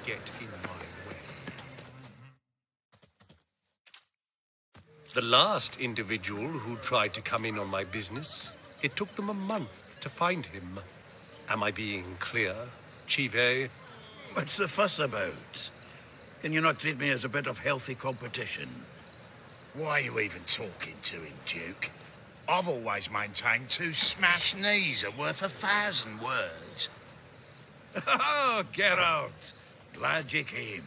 get in my way. The last individual who tried to come in on my business, it took them a month to find him. Am I being clear, Chive? What's the fuss about? Can you not treat me as a bit of healthy competition? Why are you even talking to him, Duke? I've always maintained 2 smashed knees are worth 1,000 words. Oh, Geralt. Glad you came.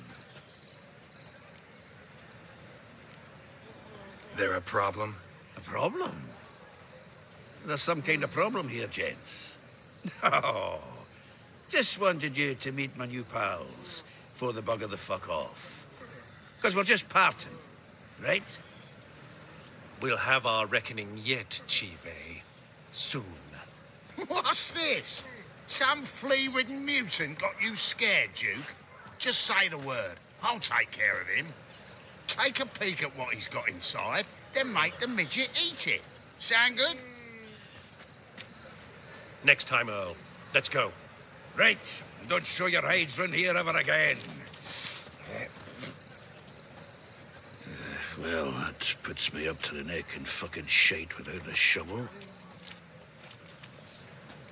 There a problem? A problem? There's some kind of problem here, gents. Oh, just wanted you to meet my new pals before they bugger the fuck off. Because we're just parting, right? We'll have our reckoning yet, Chive. Soon. What's this? Some flea-ridden mutant got you scared, Duke? Just say the word. I'll take care of him. Take a peek at what he's got inside, then make the midget eat it. Sound good? Next time, Earl. Let's go. Right. Don't show your hides round here ever again. Well, that puts me up to the neck in fucking shite without a shovel.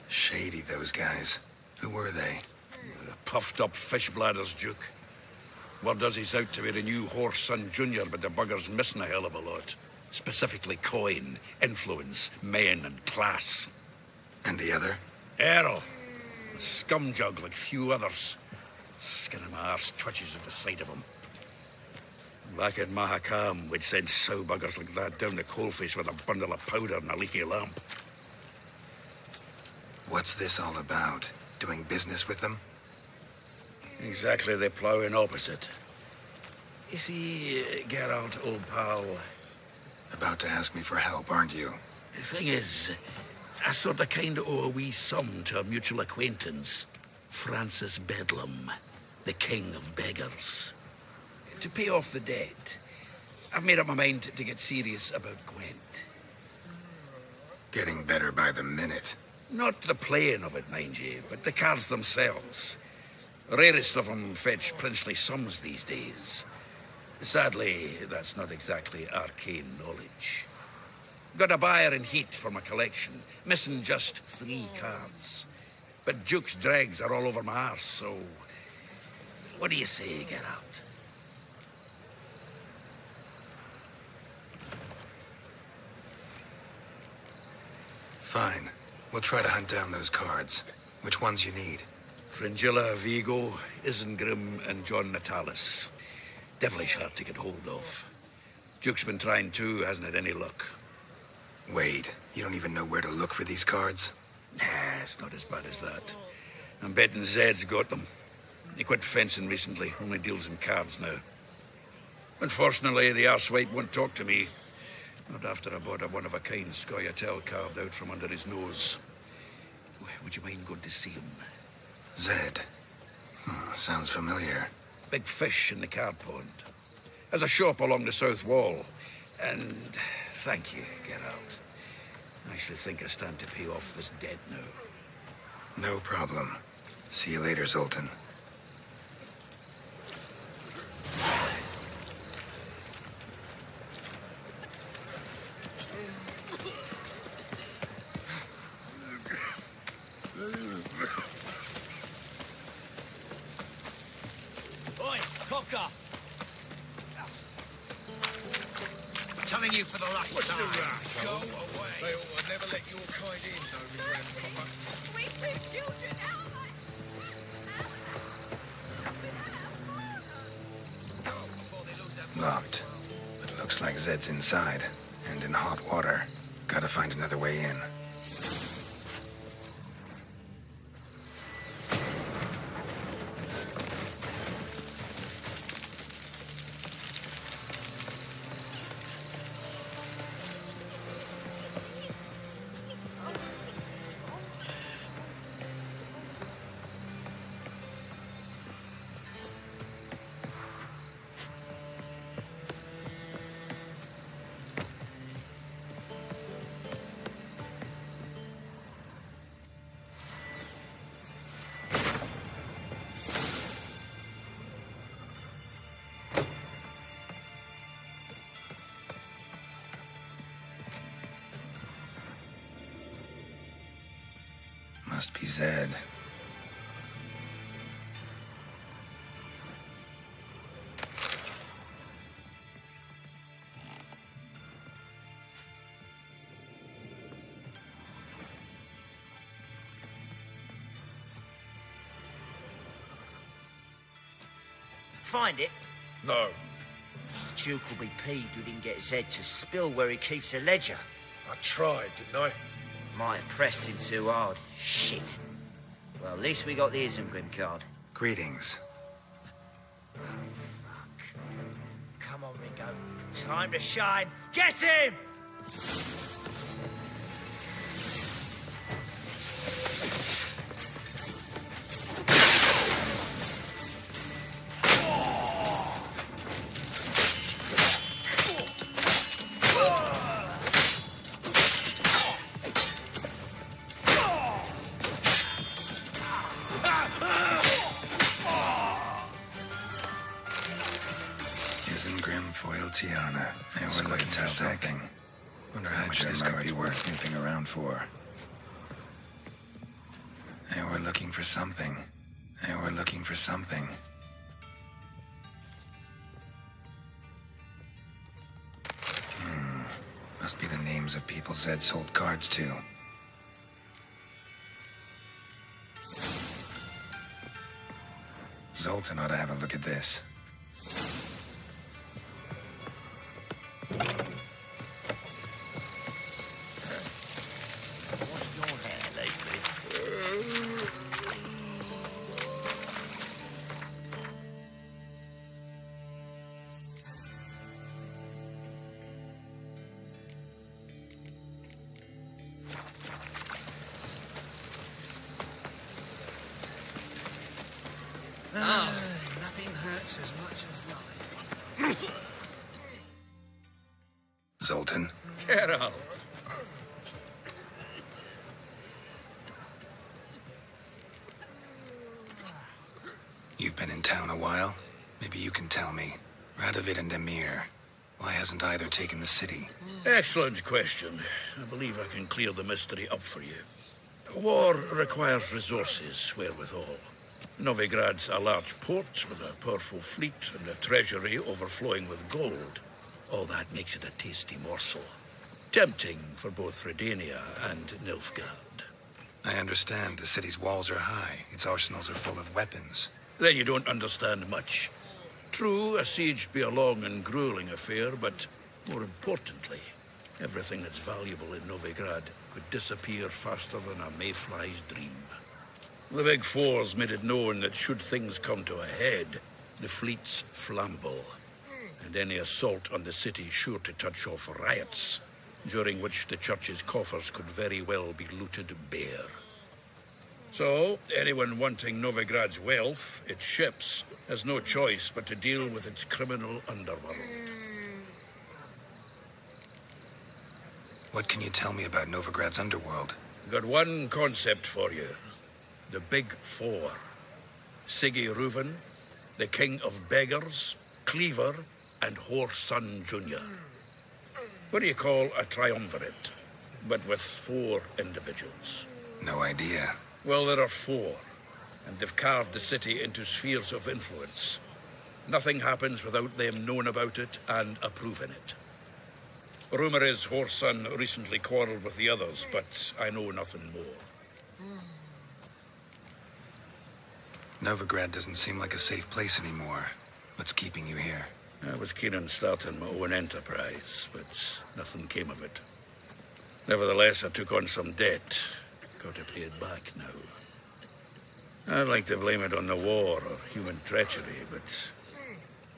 Shady, those guys. Who were they? Puffed up fish bladders, Duke. Word does he's out to be the new Horse Son Junior, but the bugger's missing a hell of a lot. Specifically coin, influence, men, and class. And the other? Earl. A scumjug like few others. Skin of my arse twitches at the sight of him. Back in Mahakam, we'd send sow buggers like that down the coalface with a bundle of powder and a leaky lamp. What's this all about? Doing business with them? Exactly the ploughing opposite. You see, Geralt, old pal... About to ask me for help, aren't you? The thing is, I sort of kind of owe a wee sum to a mutual acquaintance. Francis Bedlam, the king of beggars. To pay off the debt, I've made up my mind to get serious about Gwent. Getting better by the minute. Not the playing of it, mind you, but the cards themselves. Rarest of them fetch princely sums these days. Sadly, that's not exactly arcane knowledge. Got a buyer in heat for my collection, missing just 3 cards. But Duke's dregs are all over my arse, so... What do you say, Geralt? Fine. We'll try to hunt down those cards. Which ones you need? Fringilla, Vigo, Isengrim, and John Natalis. Devilish hard to get hold of. Duke's been trying too, hasn't had any luck. Wait, you don't even know where to look for these cards? Nah, it's not as bad as that. I'm betting Zed's got them. He quit fencing recently, only deals in cards now. Unfortunately, the arsewipe won't talk to me. Not after I bought a one-of-a-kind Scoia'tael carved out from under his nose. Would you mind going to see him? Zed. Sounds familiar. Big fish in the card pond. Has a shop along the south wall. And thank you, Geralt. I actually think I stand to pay off this debt now. No problem. See you later, Zoltan. Oi, Cocker! Telling you for the last What's time. the rush? Go away. They ought to never let your kind in, no rand puppets. We 2 children, how am I? Locked. But looks like Zed's inside. And in hot water. Gotta find another way in. Must be Zed. Find it? No. Duke will be peeved we didn't get Zed to spill where he keeps the ledger. I tried, didn't I? Might have pressed him too hard. Shit. Well, at least we got the Isengrim card. Greetings. Oh, fuck. Come on, Ringo. Time to shine. Get him! Isengrim foil Tiana. Hey, we're looking for something. Wonder how much this might be worth snooping around for. Hey, we're looking for something. Hey, we're looking for something. Must be the names of people Zed sold cards to. Zoltan ought to have a look at this. What's your hair lately? Nothing hurts as much as life. Zoltan? Get out. You've been in town a while? Maybe you can tell me. Radovid and Emir. Why hasn't either taken the city? Excellent question. I believe I can clear the mystery up for you. War requires resources wherewithal. Novigrad's a large port with a powerful fleet and a treasury overflowing with gold. All that makes it a tasty morsel. Tempting for both Redania and Nilfgaard. I understand the city's walls are high. Its arsenals are full of weapons. Then you don't understand much. True, a siege be a long and grueling affair, but more importantly, everything that's valuable in Novigrad could disappear faster than a mayfly's dream. The Big Four's made it known that should things come to a head, the fleet's flammable, and any assault on the city's sure to touch off riots, during which the church's coffers could very well be looted bare. So, anyone wanting Novigrad's wealth, its ships, has no choice but to deal with its criminal underworld. What can you tell me about Novigrad's underworld? Got one concept for you. The Big Four. Siggy Reuven, the King of Beggars, Cleaver, and Whoreson Jr. What do you call a triumvirate, but with 4 individuals? No idea. Well, there are 4, and they've carved the city into spheres of influence. Nothing happens without them knowing about it and approving it. Rumor is Whoreson recently quarreled with the others, but I know nothing more. Novigrad doesn't seem like a safe place anymore. What's keeping you here? I was keen on starting my own enterprise, but nothing came of it. Nevertheless, I took on some debt. Got to pay it back now. I'd like to blame it on the war or human treachery, but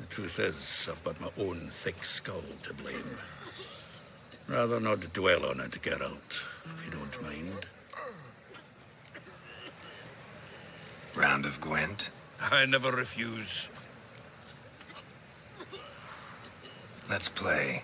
the truth is, I've got my own thick skull to blame. Rather not dwell on it, Geralt, if you don't mind. Round of Gwent? I never refuse. Let's play.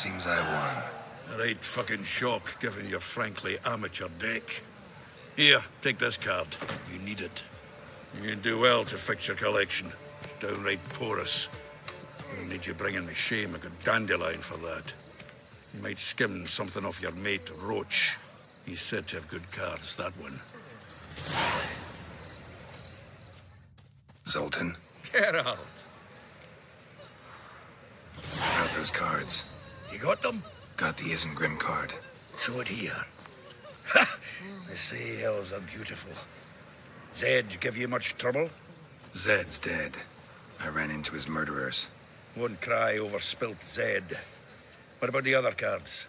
Seems I won. A right fucking shock, given your frankly amateur deck. Here, take this card. You need it. You can do well to fix your collection. It's downright porous. You'll need you bringing me shame a good dandelion for that. You might skim something off your mate, Roach. He's said to have good cards, that one. Zoltan, Get out. got those cards. You got them? Got the Isengrim card. Show it here. Ha! They say elves are beautiful. Zed give you much trouble? Zed's dead. I ran into his murderers. Won't cry over spilt Zed. What about the other cards?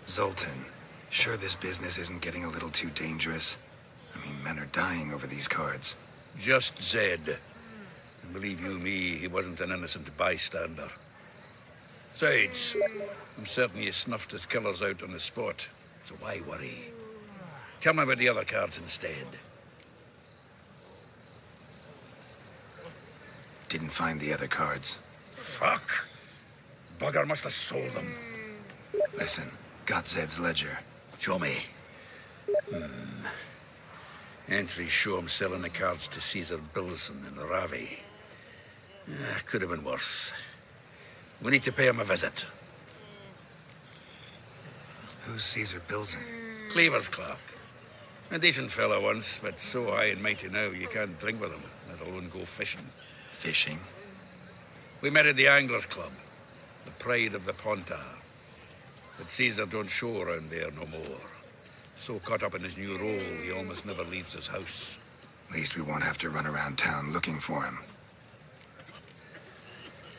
Zoltan, sure this business isn't getting a little too dangerous? I mean, men are dying over these cards. Just Zed. And believe you me, he wasn't an innocent bystander. Besides, I'm certain he snuffed his killers out on the spot, so why worry? Tell me about the other cards instead. Didn't find the other cards. Fuck! Bugger must have sold them. Listen, got Zed's ledger. Show me. Entries show him selling the cards to Caesar Bilson in Ravi. Could have been worse. We need to pay him a visit. Who's Caesar Bilson? Cleaver's clerk. A decent fellow once, but so high and mighty now you can't drink with him, let alone go fishing. Fishing? We met at the Anglers Club, the pride of the Pontar. But Caesar don't show around there no more. So caught up in his new role, he almost never leaves his house. At least we won't have to run around town looking for him.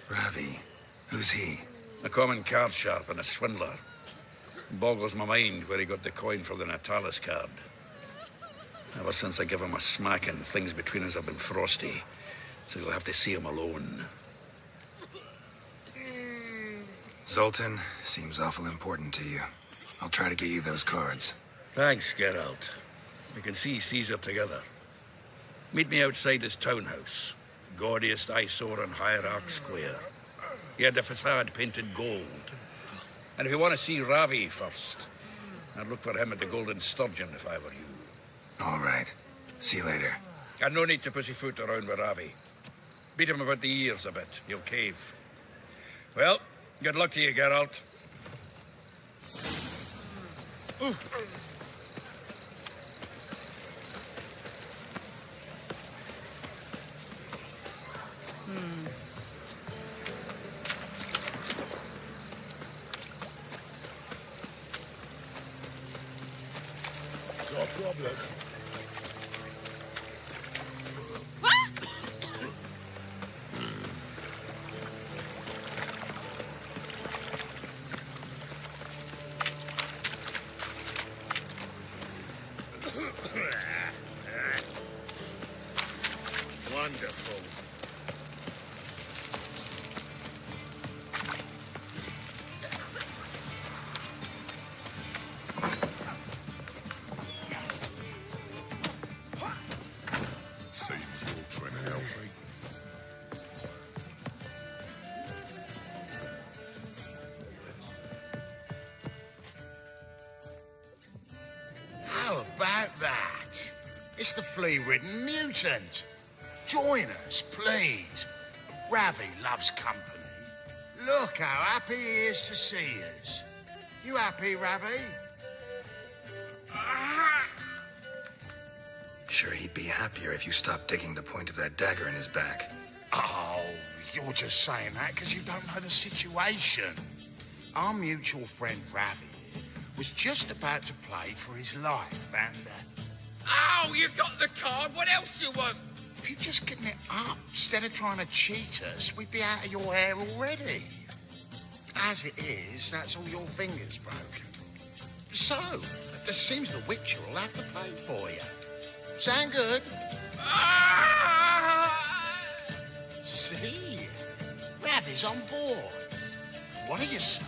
Ravi, who's he? A common card sharp and a swindler. Boggles my mind where he got the coin for the Natalis card. Ever since I gave him a smacking, things between us have been frosty. So you'll have to see him alone. Zoltan, seems awful important to you. I'll try to get you those cards. Thanks, Geralt. We can see Caesar together. Meet me outside his townhouse. Gaudiest eyesore on Hierarch Square. He had the facade painted gold. And if you want to see Ravi first, I'd look for him at the Golden Sturgeon if I were you. All right. See you later. And no need to pussyfoot around with Ravi. Beat him about the ears a bit. He'll cave. Well, good luck to you, Geralt. Got a problem? Wonderful. Seems you're trim and healthy. How about that? It's the flea-ridden mutant. Join us, please. Ravi loves company. Look how happy he is to see us. You happy, Ravi? Sure, he'd be happier if you stopped digging the point of that dagger in his back. Oh, you're just saying that because you don't know the situation. Our mutual friend Ravi was just about to play for his life, and Oh, you got the card. What else do you want? if you'd just given it up instead of trying to cheat us, we'd be out of your hair already. As it is, that's all your fingers broken. So, it seems the Witcher will have to pay for you. Sound good? See? Ravi's on board. What do you say?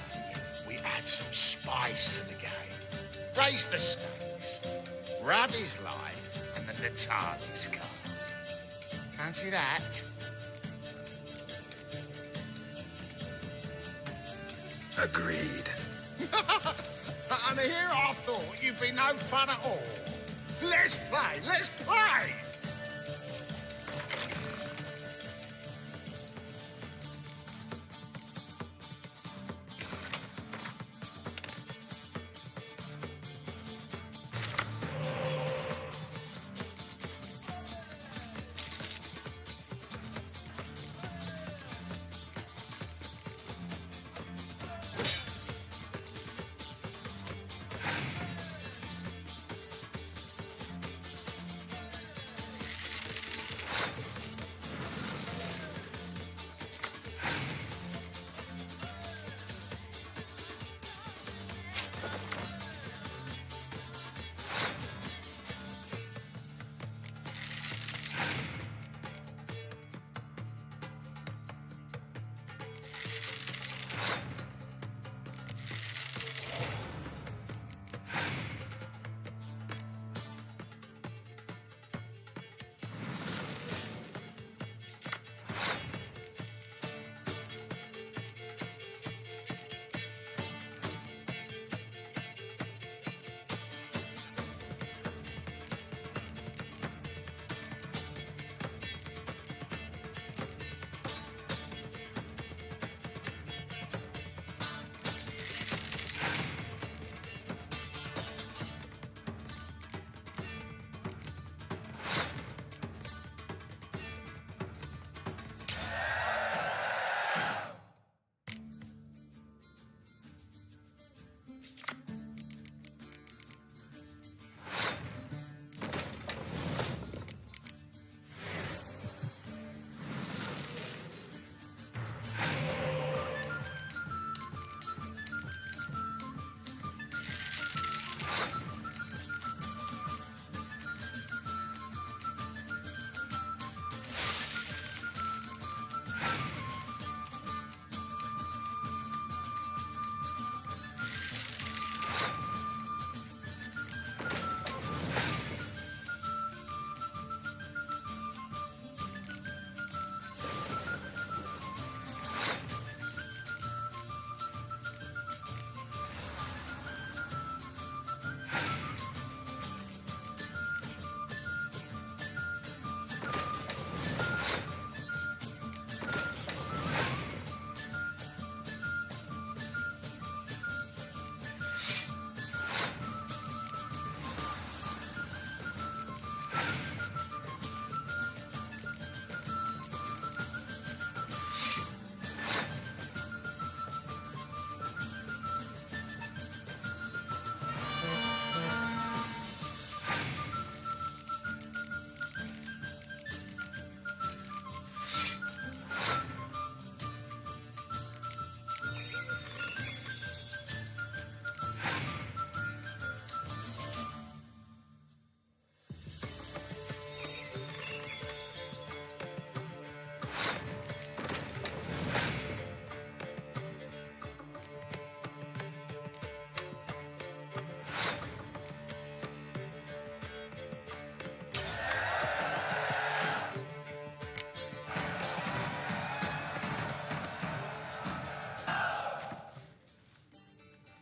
We add some spice to the game. Raise the stakes. Rub his life and then the TARDIS car. Fancy that? Agreed. And here I thought you'd be no fun at all. Let's play, let's play!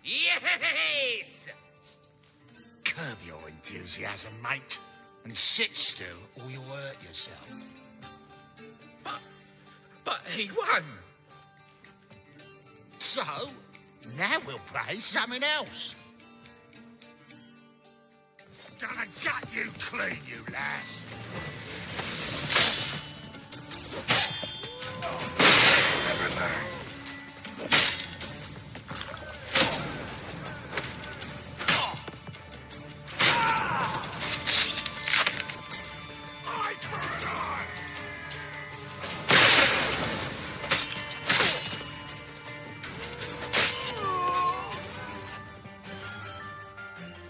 Yes! Curb your enthusiasm, mate, and sit still or you'll hurt yourself. But he won. So, now we'll play something else. Gonna gut you clean, you lass. Never learn. Eye for an eye!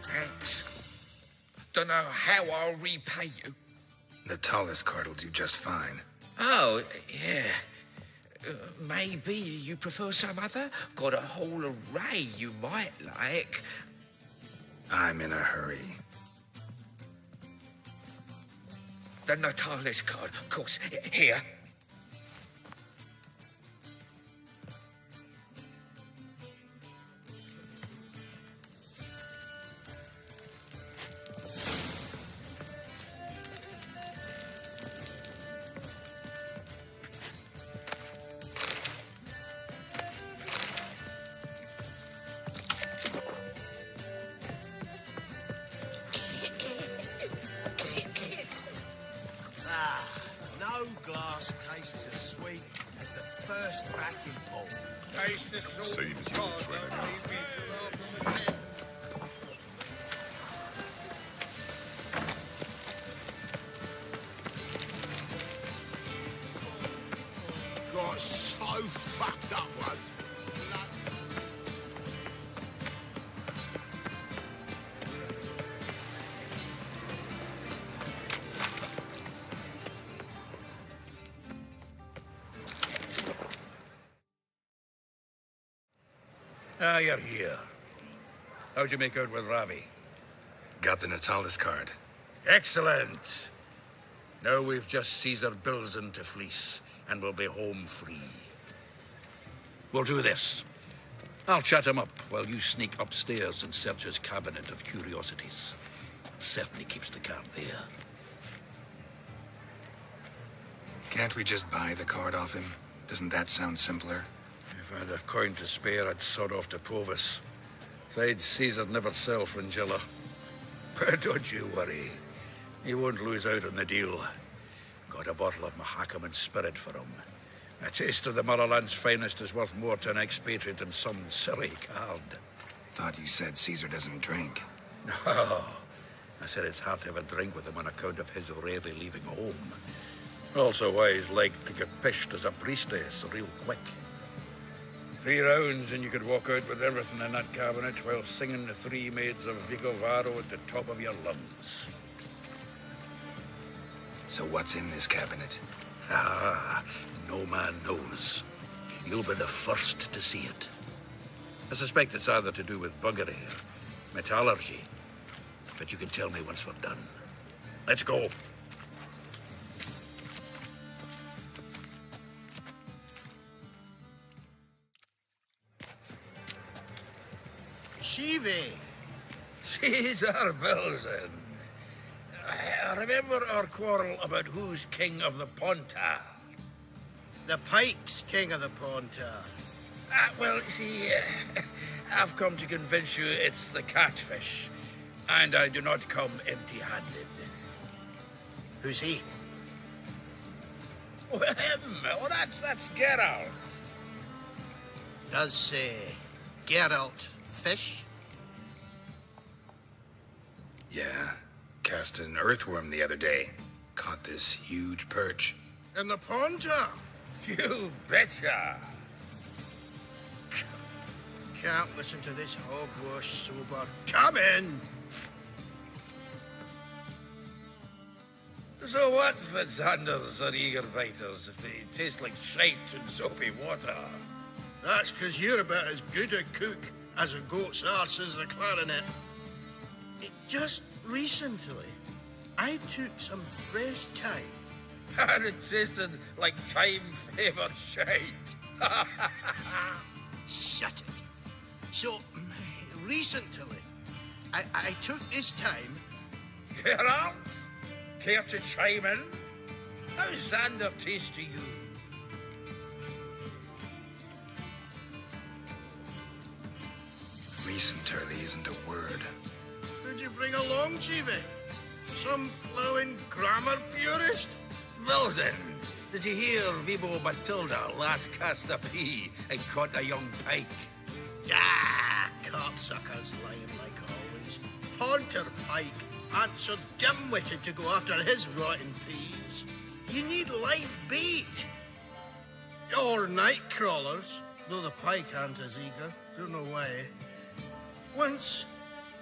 Thanks. Don't know how I'll repay you. The tallest card will do just fine. Oh, yeah. Maybe you prefer some other? Got a whole array you might like. I'm in a hurry. The Natalis card, of course. Here. No glass tastes as sweet as the first back in port. Taste the salt and cod, I'll leave me to rather than got so fucked up once. Ah, you're here. How'd you make out with Ravi? Got the Natalis card. Excellent. Now we've just Caesar Bilzen to fleece, and we'll be home free. We'll do this. I'll chat him up while you sneak upstairs and search his cabinet of curiosities. Certainly keeps the card there. Can't we just buy the card off him? Doesn't that sound simpler? If I had a coin to spare, I'd sod off to Provis. Besides, Caesar'd never sell Fringilla. But don't you worry. He won't lose out on the deal. Got a bottle of Mahakaman spirit for him. A taste of the motherland's finest is worth more to an expatriate than some silly card. Thought you said Caesar doesn't drink. No. I said it's hard to have a drink with him on account of his rarely leaving home. Also why he's like to get pished as a priestess real quick. 3 rounds and you could walk out with everything in that cabinet while singing the 3 maids of Vicovaro at the top of your lungs. So what's in this cabinet? Ah, no man knows. You'll be the first to see it. I suspect it's either to do with buggery or metallurgy. But you can tell me once we're done. Let's go. Shivi. Caesar Bilzen. Remember our quarrel about who's king of the Ponta? The Pike's king of the Ponta. Well, see, I've come to convince you it's the catfish. And I do not come empty-handed. Who's he? Oh, him. Oh, that's Geralt. Does Geralt fish? Yeah. Cast an earthworm the other day. Caught this huge perch. In the Ponta? You betcha. Can't listen to this hogwash sober. Come in! So what, Fitzhanders or eager biters, if they taste like shite and soapy water? That's 'cause you're about as good a cook as a goat's arse is a clarinet. Just recently, I took some fresh thyme. And it tasted like time-flavoured shite. Shut it. So, recently, I took this time. Geralt, care to chime in? How's Xander taste to you? Recently isn't a word. Who'd you bring along, Chiefy? Some blowing grammar purist? Wilson, did you hear Vibo Matilda last cast a pea and caught a young pike? Ah, cocksuckers lying like always. Ponter Pike aren't so dim-witted to go after his rotten peas. You need live bait. Or night crawlers, though the pike aren't as eager. Don't know why. Once,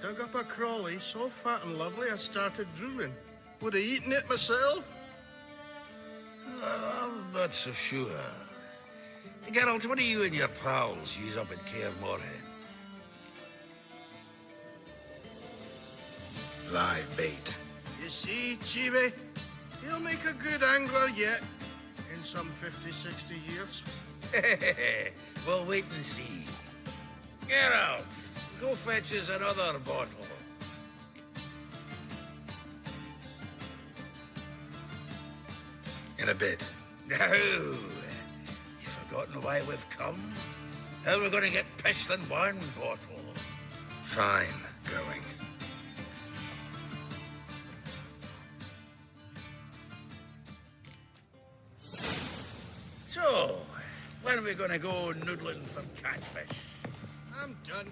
dug up a crawly so fat and lovely I started drooling. Would have eaten it myself. I'm not so sure. Geralt, what do you and your pals use up at Kaer Morhen? Live bait. You see, Chibi? He'll make a good angler yet. In some 50, 60 years. We'll wait and see. Geralt, go fetch us another bottle. In a bit. Now, you've forgotten why we've come? How we're going to get pissed in one bottle? Fine, going. So, when are we going to go noodling for catfish? I'm done.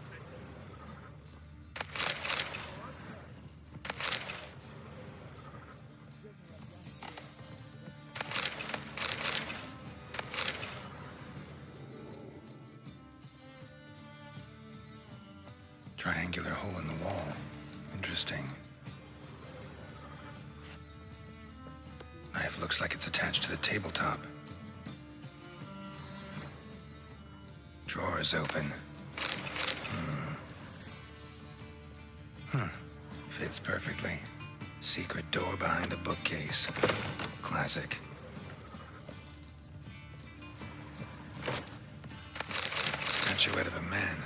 Triangular hole in the wall. Interesting. Knife looks like it's attached to the tabletop. Drawers open. Fits perfectly. Secret door behind a bookcase. Classic. Statuette of a man.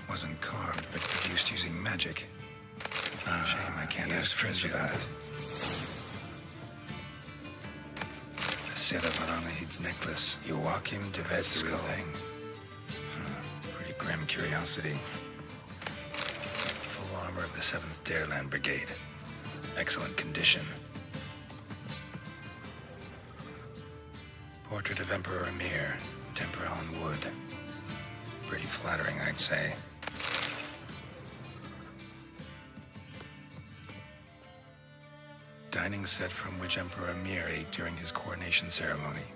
Wasn't carved, but produced using magic. Shame I can't ask friends about it. The Sera Varanahid's necklace. Joachim de Vet's real thing. Pretty grim curiosity. Full armor of the 7th Dareland Brigade. Excellent condition. Portrait of Emperor Emir. Temper on wood. Pretty flattering, I'd say. Dining set from which Emperor Emir ate during his coronation ceremony.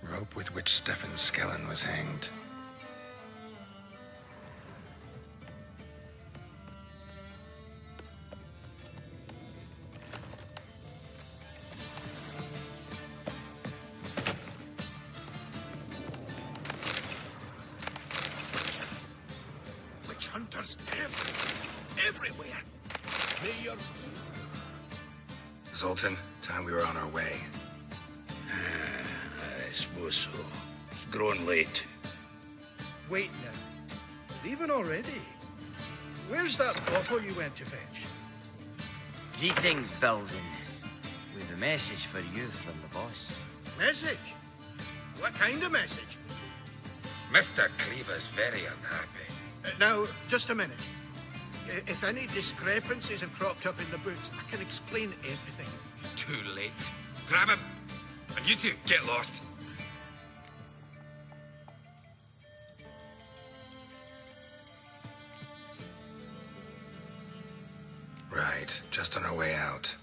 Rope with which Stefan Skellen was hanged. Witch hunters everywhere. May your... Zoltan, time we were on our way. I suppose so. It's growing late. Wait now. Leaving already? Where's that bottle you went to fetch? Greetings, Bilzen. We've a message for you from the boss. Message? What kind of message? Mr. Cleaver's very unhappy. Now, just a minute. If any discrepancies have cropped up in the books, I can explain everything. Too late. Grab him. And you two, get lost. Right, just on our way out.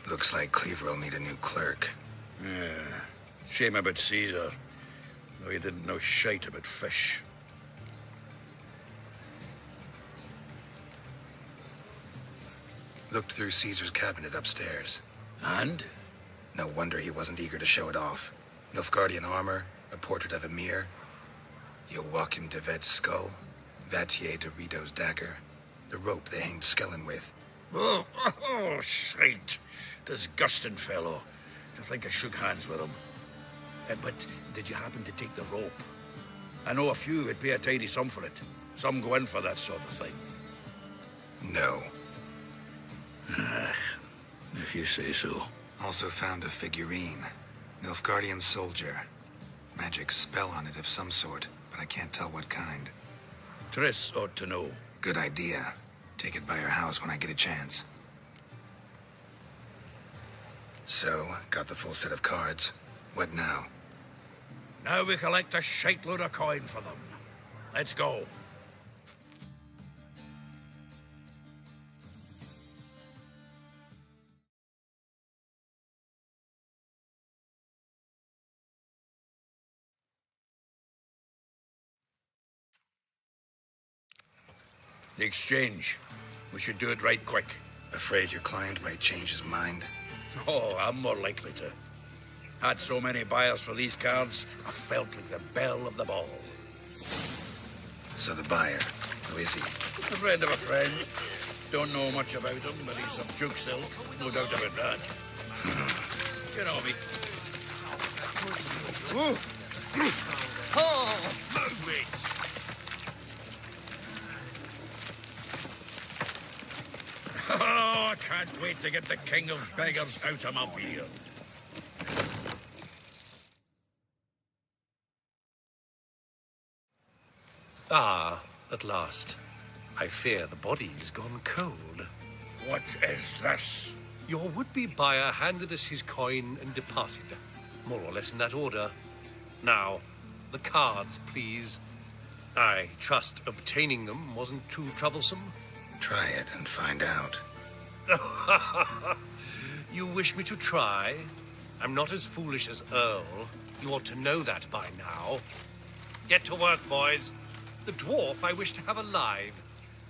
Looks like Cleaver will need a new clerk. Yeah. Shame about Caesar. Though he didn't know shite about fish. Looked through Caesar's cabinet upstairs. And? No wonder he wasn't eager to show it off. Nilfgaardian armor, a portrait of Emir, Joachim de Vet's skull, Vatier de Rideau's dagger, the rope they hanged Skellen with. Oh, shite. Disgusting fellow. To think I shook hands with him. But did you happen to take the rope? I know a few would pay a tidy sum for it. Some go in for that sort of thing. No. If you say so. Also found a figurine. Nilfgaardian soldier. Magic spell on it of some sort, but I can't tell what kind. Triss ought to know. Good idea. Take it by her house when I get a chance. So, got the full set of cards. What now? Now we collect a shite load of coin for them. Let's go. The exchange. We should do it right quick. Afraid your client might change his mind? Oh, I'm more likely to. Had so many buyers for these cards, I felt like the belle of the ball. So the buyer, who is he? A friend of a friend. Don't know much about him, but he's of Duke silk, no doubt about that. You know me. Move it! Oh, I can't wait to get the king of beggars out of my beard. Ah, at last. I fear the body's gone cold. What is this? Your would-be buyer handed us his coin and departed, more or less in that order. Now, the cards, please. I trust obtaining them wasn't too troublesome. Try it and find out. You wish me to try? I'm not as foolish as Earl. You ought to know that by now. Get to work, boys. The dwarf I wish to have alive.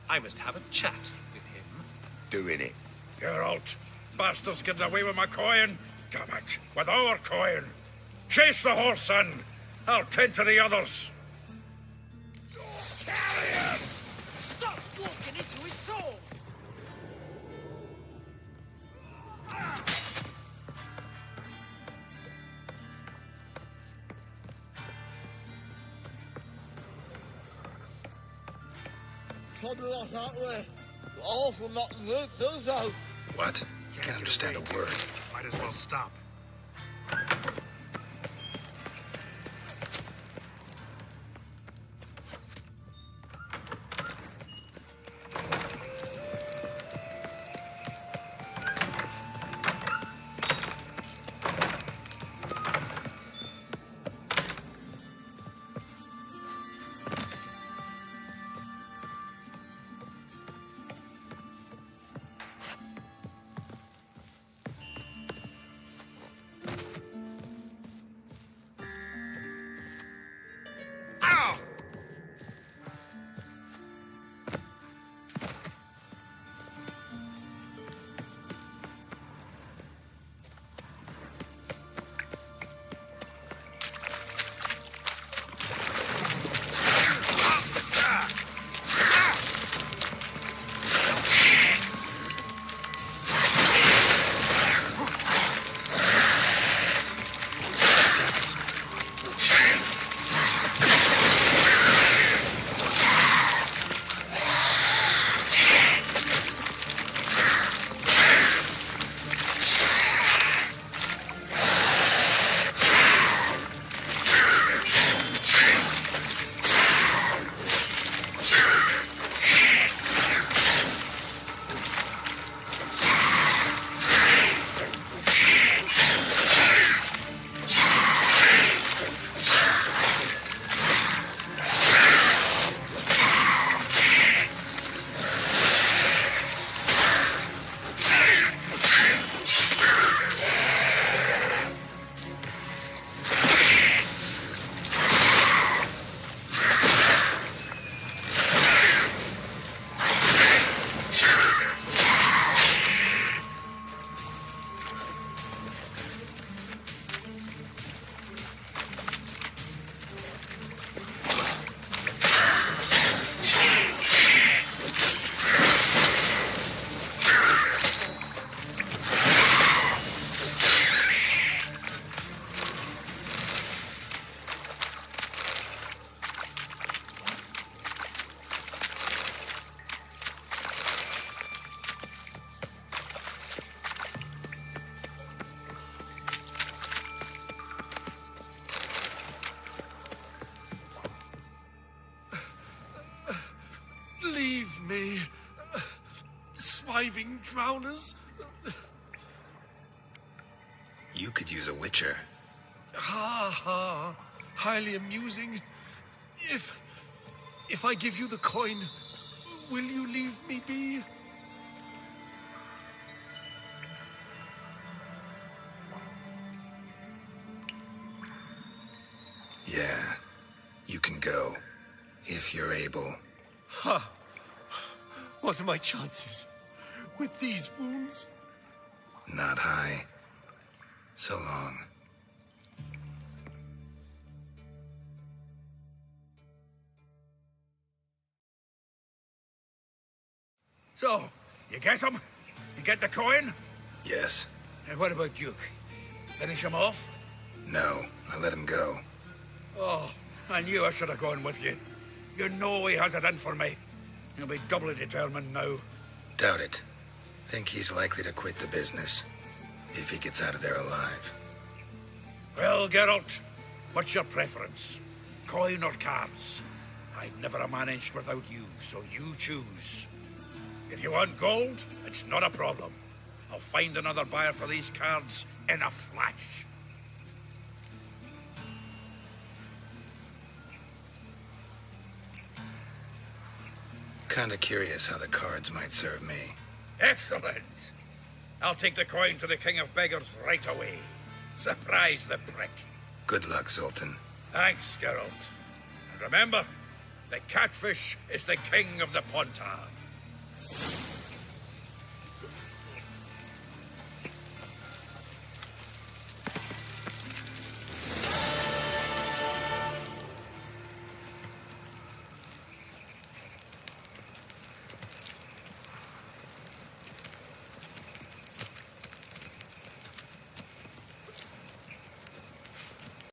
I must have a chat with him. Doing it. Geralt, bastards getting away with my coin. Damn it, with our coin. Chase the horse, son. I'll tend to the others. Carry him! Stop walking into his soul! Something like that way. Awful not to do so. What? Can't understand a word. Might as well stop. Leave me, swiving drowners. You could use a witcher. Ha ha, highly amusing. If I give you the coin, will you leave me be? Yeah, you can go, if you're able. Ha! What are my chances? with these wounds? Not high. So long. So, you get him? You get the coin? Yes. And what about Duke? Finish him off? No, I let him go. Oh, I knew I should have gone with you. You know he has it in for me. He'll be doubly determined now. Doubt it. Think he's likely to quit the business. If he gets out of there alive. Well, Geralt, what's your preference? Coin or cards? I'd never have managed without you, so you choose. If you want gold, it's not a problem. I'll find another buyer for these cards in a flash. Kinda curious how the cards might serve me. Excellent. I'll take the coin to the King of Beggars right away. Surprise the prick. Good luck, Sultan. Thanks, Geralt. And remember, the catfish is the king of the Pontar.